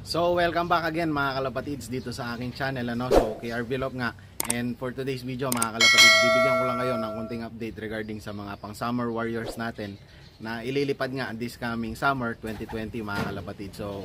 So welcome back again mga kalapatids dito sa aking channel So KR Vlog nga. And for today's video mga kalapatids, bibigyan ko lang kayo ng konting update regarding sa mga pang summer warriors natin na ililipad nga this coming summer 2020 mga kalapatids. So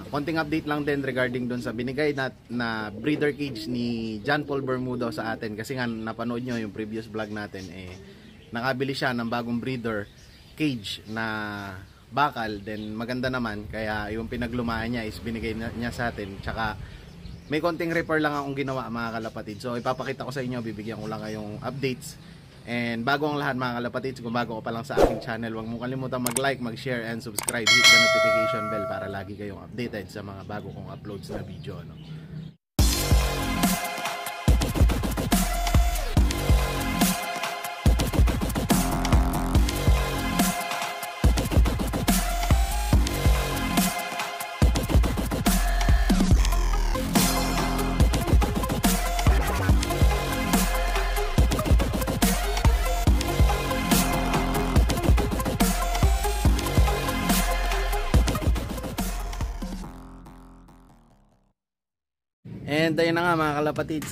konting update lang din regarding doon sa binigay na breeder cage ni John Paul Bermudo sa atin. Kasi nga napanood nyo yung previous vlog natin, nakabili siya ng bagong breeder cage na bakal, then maganda naman, kaya yung pinaglumaan niya is binigay niya sa atin. Tsaka may konting repair lang akong ginawa mga kalapatid, so ipapakita ko sa inyo, bibigyan ko lang kayong updates. And bago ang lahat mga kalapatid, kung bago ka pa lang sa aking channel, huwag mo kalimutan mag-like, mag-share and subscribe, hit the notification bell para lagi kayong updated sa mga bago kong uploads na video And ayun na nga mga kalapatids,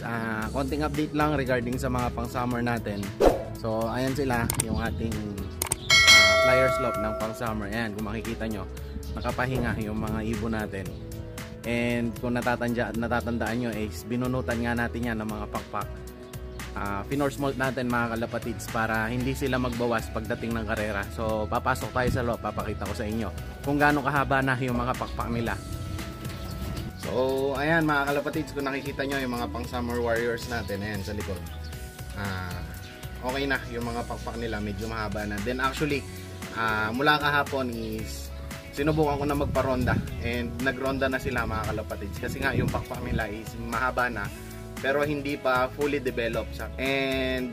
konting update lang regarding sa mga pang summer natin. So ayan sila, yung ating flyer slope ng pang summer. Ayan, kung makikita nyo, nakapahinga yung mga ibon natin. And kung natatandaan nyo, binunutan nga natin yan ng mga pakpak. Finor smolt natin mga kalapatids para hindi sila magbawas pagdating ng karera. So papasok tayo sa loob, papakita ko sa inyo kung gaano kahaba na yung mga pakpak nila. So ayan mga kalapatids, kung nakikita nyo yung mga pang summer warriors natin, ayan sa likod, okay na yung mga pakpak nila, medyo mahaba na. Then actually mula kahapon is sinubukan ko na magparonda, and nagronda na sila mga kalapatids, kasi nga yung pakpak nila is mahaba na pero hindi pa fully developed. And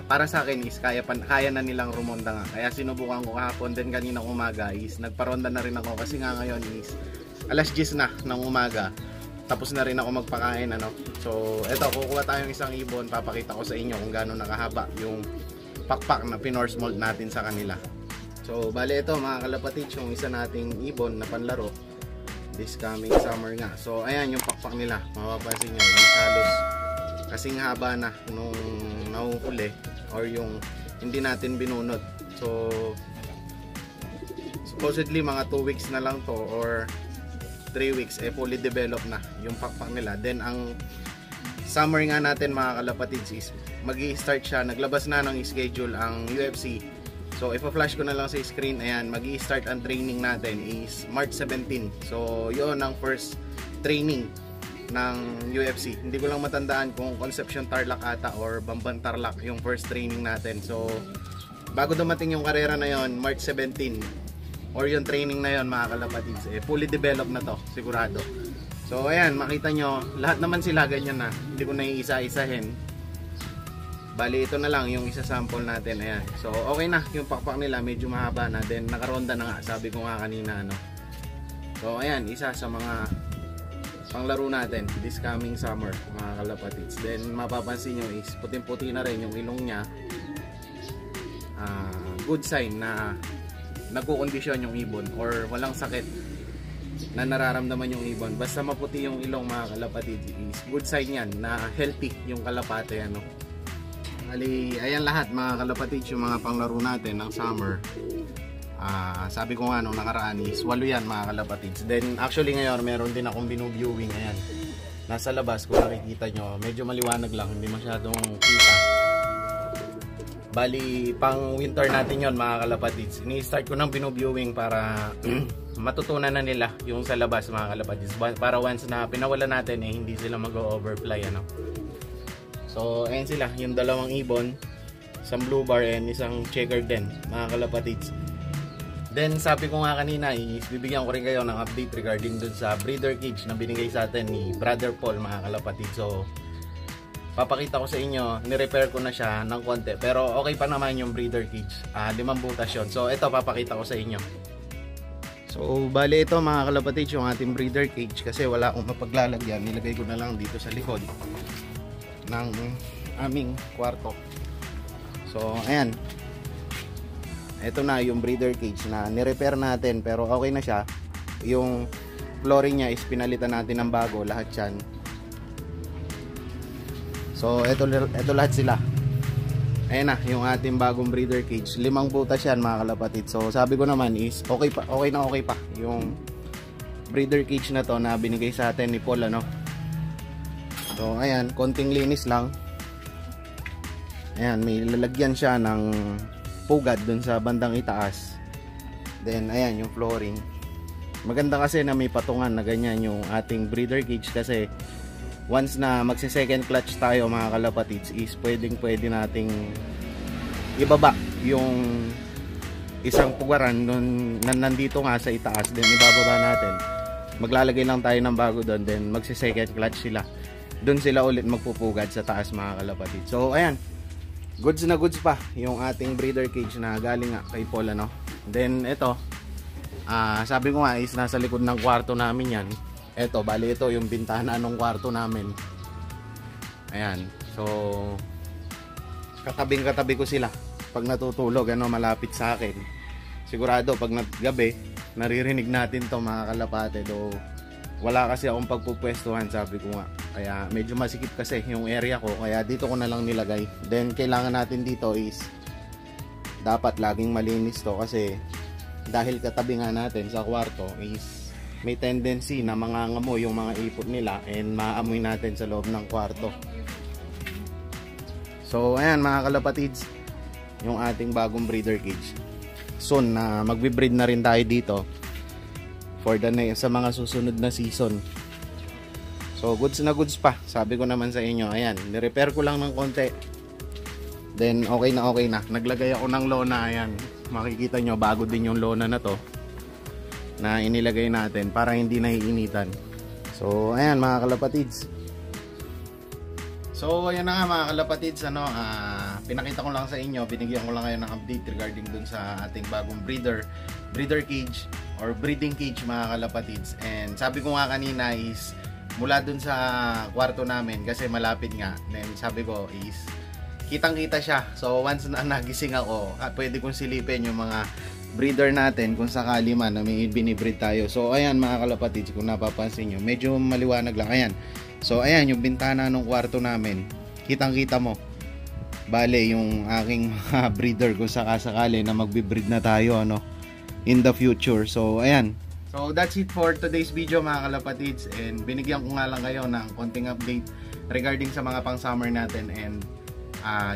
para sa akin is kaya na nilang rumonda nga, kaya sinubukan ko kahapon. Then kanina umaga is nagparonda na rin ako, kasi nga ngayon is alas 10 na ng umaga, tapos na rin ako magpakain So eto, kukuha tayong isang ibon, papakita ko sa inyo kung gaano nakahaba yung pakpak na pinor smolt natin sa kanila. So bale ito mga kalapatids, yung isa nating ibon na panlaro this coming summer nga. So ayan yung pakpak nila, mapapansin nyo yung halos kasing haba na nung nahuhuli or yung hindi natin binunot. So supposedly mga 2 weeks na lang to or 3 weeks fully developed na yung pakpak nila. Then ang summer nga natin mga kalapatids is magi-start siya, naglabas na ng schedule ang UFC. So ipa-flash ko na lang sa screen, ayan, magi-start ang training natin is March 17. So yun ang first training ng UFC. Hindi ko lang matandaan kung Concepcion Tarlac ata or Bamban Tarlac yung first training natin. So bago dumating yung karera na yon, March 17 or yung training na yon mga kalapatids, fully developed na to, sigurado. So ayan, makita nyo, lahat naman sila ganyan na, hindi ko na iisa-isahin. Bali ito na lang yung isa sample natin, ayan. So okay na, yung pakpak nila medyo mahaba na, then nakaronda na nga, sabi ko nga kanina So ayan, isa sa mga panglaro natin this coming summer mga kalapatids. Then mapapansin nyo is puting-puti na rin yung ilong nya, good sign na nagkukondisyon yung ibon or walang sakit na nararamdaman yung ibon. Basta maputi yung ilong mga kalapatid is good sign yan na healthy yung kalapate Ali, ayan lahat mga kalapatid yung mga panglaro natin ng summer. Sabi ko nga nung nakaraan is 8 yan mga kalapatids. Then actually ngayon meron din akong binu-viewing, ayan, nasa labas kung nakikita nyo, medyo maliwanag lang, hindi masyadong kita. Bali, pang winter natin yon mga kalapatids. Ini-start ko ng binu-viewing para matutunan na nila yung sa labas mga kalapatids. Para once na pinawala natin, hindi sila mag-overfly So, ayan sila, yung dalawang ibon, isang blue bar and isang checker din mga kalapatids. Then, sabi ko nga kanina, bibigyan ko rin kayo ng update regarding dun sa breeder cage na binigay sa atin ni Brother Paul mga kalapatids. So, papakita ko sa inyo, ni-repair ko na siya ng konti, pero okay pa naman yung breeder cage. 5 butas yun. So ito, papakita ko sa inyo. So bali ito mga kalapatids, yung ating breeder cage, kasi wala akong mapaglalagyan, nilagay ko na lang dito sa likod ng aming kwarto. So ayan, ito na yung breeder cage na ni-repair natin, pero okay na siya. yung flooring niya is pinalitan natin ng bago, lahat yan. So ito lahat sila. Ayan na yung ating bagong breeder cage. 5 butas yan mga kalapatid. So sabi ko naman is okay pa yung breeder cage na to na binigay sa atin ni Paul, ano. So ayan, konting linis lang. Ayan, may lalagyan siya ng pugad dun sa bandang itaas. Then ayan yung flooring. Maganda kasi na may patungan na ganyan yung ating breeder cage, kasi once na magsi second clutch tayo mga kalapatids is pwede nating ibaba yung isang pugaran nun, nandito nga sa itaas, then ibababa natin, maglalagay lang tayo ng bago doon, then magsi second clutch sila, doon sila ulit magpupugad sa taas mga kalapatids. So ayan, goods na goods pa yung ating breeder cage na galing nga kay Paul, ano. Then ito, sabi ko nga is nasa likod ng kwarto namin yan. Eto, bali ito yung bintana ng kwarto namin. Ayan. So katabi ko sila pag natutulog, ano, malapit sa akin. Sigurado pag gabi naririnig natin to mga kalapate. Do wala kasi akong pagpupwestuhan, sabi ko nga. Kaya medyo masikip kasi yung area ko, kaya dito ko na lang nilagay. Then kailangan natin dito is dapat laging malinis to, kasi dahil katabi nga natin sa kwarto is may tendency na mangangamoy yung mga ipot nila and maamoy natin sa loob ng kwarto. So ayan mga kalapatids, yung ating bagong breeder cage. Soon na magbe-breed na rin tayo dito for sa mga susunod na season. So goods na goods pa, sabi ko naman sa inyo. Ayan, ni-repair ko lang ng konti, then okay na. Naglagay ako ng lona. Ayan, makikita nyo bago din yung lona na to na inilagay natin para hindi naiinitan. So ayan mga kalapatids. So ayan na nga mga kalapatids, ano, pinakita ko lang sa inyo, binigyan ko lang kayo ng update regarding dun sa ating bagong breeder cage or breeding cage mga kalapatids. And sabi ko nga kanina is mula dun sa kwarto namin, kasi malapit nga, then sabi ko is kitang kita siya. So once na nagising ako, pwede kong silipin yung mga breeder natin kung sakali man na may binibreed tayo. So ayan mga kalapatids, kung napapansin nyo, medyo maliwanag lang. Ayan, so ayan yung bintana ng kwarto namin, kitang kita mo. Bale yung aking mga breeder kung sakasakali na magbe-breed na tayo, ano, in the future. So ayan, so that's it for today's video mga kalapatids, and binigyan ko nga lang kayo ng konting update regarding sa mga pang summer natin and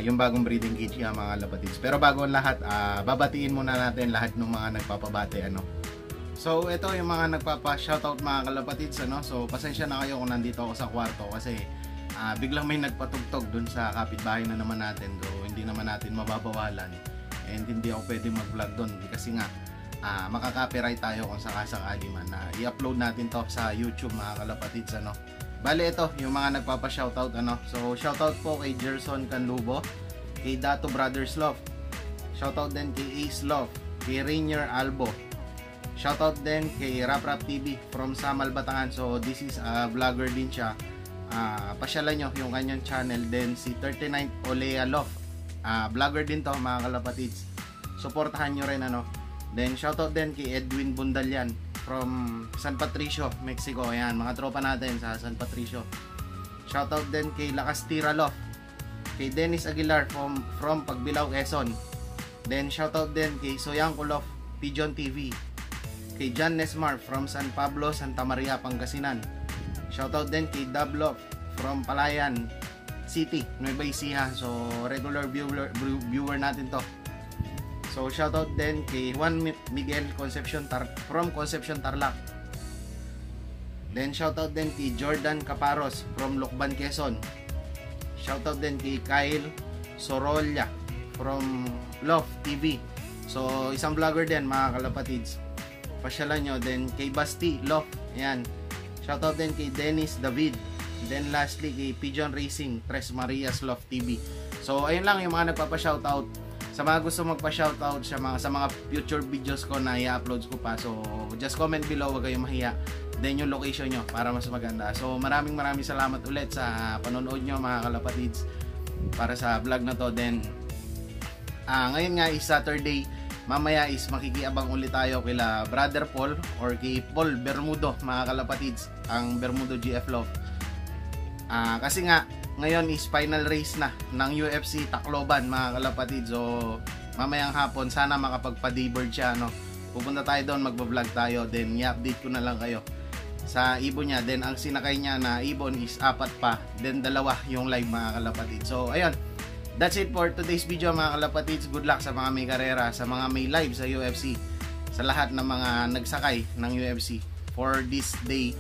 yung bagong breeding cage nga mga kalapatids. Pero bago ang lahat, babatiin muna natin lahat ng mga nagpapabate, ano. So ito yung mga nagpapa-shoutout mga kalapatids, ano. So pasensya na kayo kung nandito ako sa kwarto, kasi biglang may nagpatugtog dun sa kapitbahay na naman natin. Do hindi naman natin mababawalan, and hindi ako pwede mag-vlog dun kasi nga makaka-copyright tayo kung sakasakali man na i-upload natin to sa YouTube mga kalapatids, ano. Bale ito yung mga nagpapa-shoutout, ano. So shoutout po kay Gerson Canlubo, kay Dato Brothers Love, shoutout din kay Ace Love, kay Rainier Albo, shoutout din kay Rap TV from Samal, Batangan. So this is a vlogger din siya, pasyalan nyo yung kanyang channel. Then si 39 Olea Love, vlogger din to mga kalapatids, supportahan nyo rin, ano. Then shoutout din kay Edwin Bundalian from San Patricio, Mexico. Ayan, mga tropa natin sa San Patricio. Shoutout din kay Lacastira Love, kay Dennis Aguilar from Pagbilao, Quezon. Then shoutout din kay Soyang Kulof, Pigeon TV, kay John Nesmar from San Pablo, Santa Maria, Pangasinan. Shoutout din kay Dub Love from Palayan City, Nueva Ecija. So regular viewer natin to. So shoutout din kay Juan Miguel Concepcion from Concepcion, Tarlac. Then shoutout din kay Jordan Caparos from Lucban, Quezon. Shoutout din kay Kyle Sorolla from Love TV. So isang vlogger din mga kalapatids, pasyalan nyo. Then kay Basti Love, ayan, shoutout din kay Dennis David. Then lastly kay Pigeon Racing Tres Marias Love TV. So ayun lang yung mga nagpapa-shoutout. Sa mga gusto magpa-shoutout sa mga future videos ko na i-upload ko pa, so just comment below, wag kayong mahiya. Then yung location nyo para mas maganda. So maraming salamat ulit sa panonood nyo mga kalapatids para sa vlog na to. Then ngayon nga is Saturday, mamaya is makikiabang ulit tayo kila Brother Paul or kay Paul Bermudo, mga kalapatids, ang Bermudo GF Love. Kasi nga ngayon is final race na ng UFC Tacloban, mga kalapatids. So mamayang hapon sana makapagpa-dayboard siya, no. Pupunta tayo doon, magba-vlog tayo, then i-update ko na lang kayo sa ibon niya. Then ang sinakay niya na ibon is 4 pa, then 2 yung live, mga kalapatids. So ayun, that's it for today's video, mga kalapatids. Good luck sa mga may karera, sa mga may live sa UFC, sa lahat ng mga nagsakay ng UFC for this day.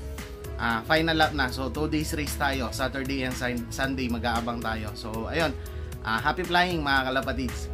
Final lap na. So 2 days race tayo, Saturday and Sunday mag-aabang tayo. So ayun, happy flying, mga kalapatids.